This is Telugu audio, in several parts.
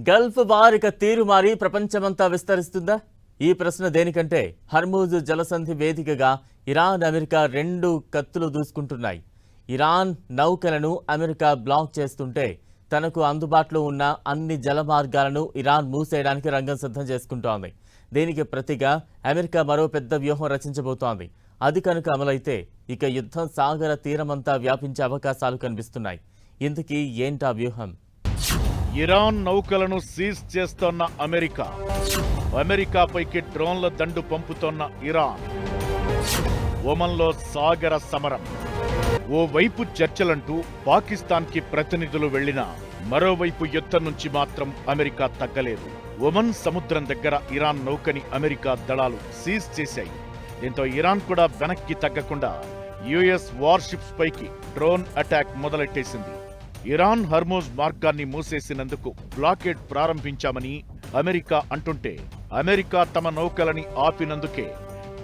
గల్ఫ్ వారిక తీరు మారి ప్రపంచమంతా విస్తరిస్తుందా? ఈ ప్రశ్న దేనికంటే హర్మూజ్ జలసంధి వేదికగా ఇరాన్ అమెరికా రెండు కత్తులు దూసుకుంటున్నాయి. ఇరాన్ నౌకలను అమెరికా బ్లాక్ చేస్తుంటే తనకు అందుబాటులో ఉన్న అన్ని జల మార్గాలను ఇరాన్ మూసేయడానికి రంగం సిద్ధం చేసుకుంటోంది. దీనికి ప్రతిగా అమెరికా మరో పెద్ద వ్యూహం రచించబోతోంది. అది కనుక అమలైతే ఇక యుద్ధం సాగర తీరమంతా వ్యాపించే అవకాశాలు కనిపిస్తున్నాయి. ఇంతకీ ఏంటా వ్యూహం? ఇరాన్ నౌకలను సీజ్ చేస్తోన్న అమెరికాపైకి డ్రోన్ల దండు పంపుతోన్న ఇరాన్, ఒమన్లో సాగర సమరం. ఓవైపు చర్చలంటూ పాకిస్తాన్కి ప్రతినిధులు వెళ్లినా మరోవైపు యుద్ధం నుంచి మాత్రం అమెరికా తగ్గలేదు. ఒమన్ సముద్రం దగ్గర ఇరాన్ నౌకని అమెరికా దళాలు సీజ్ చేశాయి. దీంతో ఇరాన్ కూడా వెనక్కి తగ్గకుండా యుఎస్ వార్షిప్స్ పైకి డ్రోన్ అటాక్ మొదలెట్టేసింది. ఇరాన్ హర్మూజ్ మార్గాన్ని మూసేసినందుకు బ్లాకేడ్ ప్రారంభించామని అమెరికా అంటుంటే, అమెరికా తమ నౌకలని ఆపినందుకే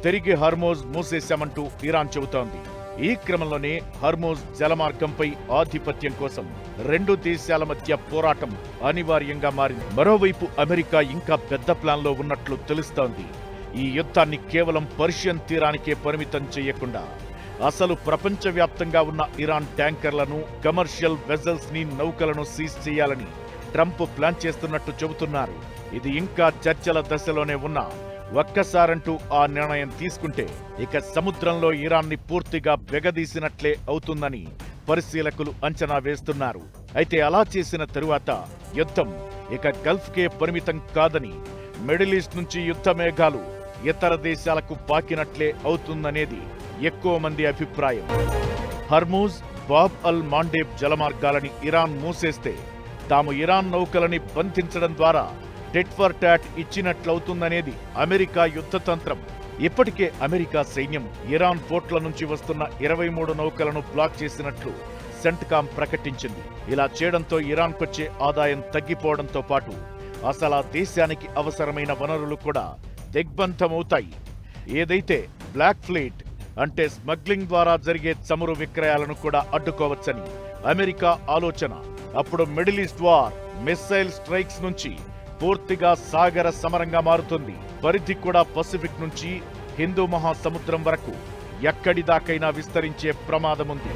తిరిగి హర్మూజ్ మూసేశామంటూ ఇరాన్ చెబుతోంది. ఈ క్రమంలోనే హర్మూజ్ జలమార్గంపై ఆధిపత్యం కోసం రెండు దేశాల మధ్య పోరాటం అనివార్యంగా మారింది. మరోవైపు అమెరికా ఇంకా పెద్ద ప్లాన్లో ఉన్నట్లు తెలుస్తోంది. ఈ యుద్ధాన్ని కేవలం పర్షియన్ తీరానికే పరిమితం చేయకుండా అసలు ప్రపంచవ్యాప్తంగా ఉన్న ఇరాన్ ట్యాంకర్లను, కమర్షియల్ వెజల్స్ ని, నౌకలను సీజ్ చేయాలని ట్రంప్ ప్లాన్ చేస్తున్నట్టు చెబుతున్నారు. ఇది ఇంకా చర్చల దశలోనే ఉన్నా ఒక్కసారంటూ ఆ నిర్ణయం తీసుకుంటే ఇక సముద్రంలో ఇరాన్ని పూర్తిగా బెగదీసినట్లే అవుతుందని పరిశీలకులు అంచనా వేస్తున్నారు. అయితే అలా చేసిన తరువాత యుద్ధం ఇక గల్ఫ్కే పరిమితం కాదని, మిడిల్ ఈస్ట్ నుంచి యుద్ధ మేఘాలు ఇతర దేశాలకు పాకినట్లే అవుతుందనేది ఎక్కువ మంది అభిప్రాయం. హర్మూజ్, బాబ్ అల్ మాండేబ్ జలమార్గాలని ఇరాన్ మూసేస్తే తాము ఇరాన్ నౌకలని బంధించడం ద్వారా టెట్ ఫర్ టాట్ ఇచ్చినట్లవుతుందనేది అమెరికా యుద్ధతంత్రం. ఇప్పటికే అమెరికా సైన్యం ఇరాన్ పోర్ట్ల నుంచి వస్తున్న 23 నౌకలను బ్లాక్ చేసినట్లు సెంట్కామ్ ప్రకటించింది. ఇలా చేయడంతో ఇరాన్కొచ్చే ఆదాయం తగ్గిపోవడంతో పాటు అసలు ఆ దేశానికి అవసరమైన వనరులు కూడా దిగ్బంధమవుతాయి. ఏదైతే బ్లాక్ ఫ్లీట్ అంటే స్మగ్లింగ్ ద్వారా జరిగే చమురు విక్రయాలను కూడా అడ్డుకోవచ్చని అమెరికా ఆలోచన. అప్పుడు middle east war missile strikes నుంచి పూర్తిగా సాగర సమరంగా మారుతుంది. పరిధి కూడా పసిఫిక్ నుంచి హిందూ మహాసముద్రం వరకు ఎక్కడిదాకైనా విస్తరించే ప్రమాదముంది.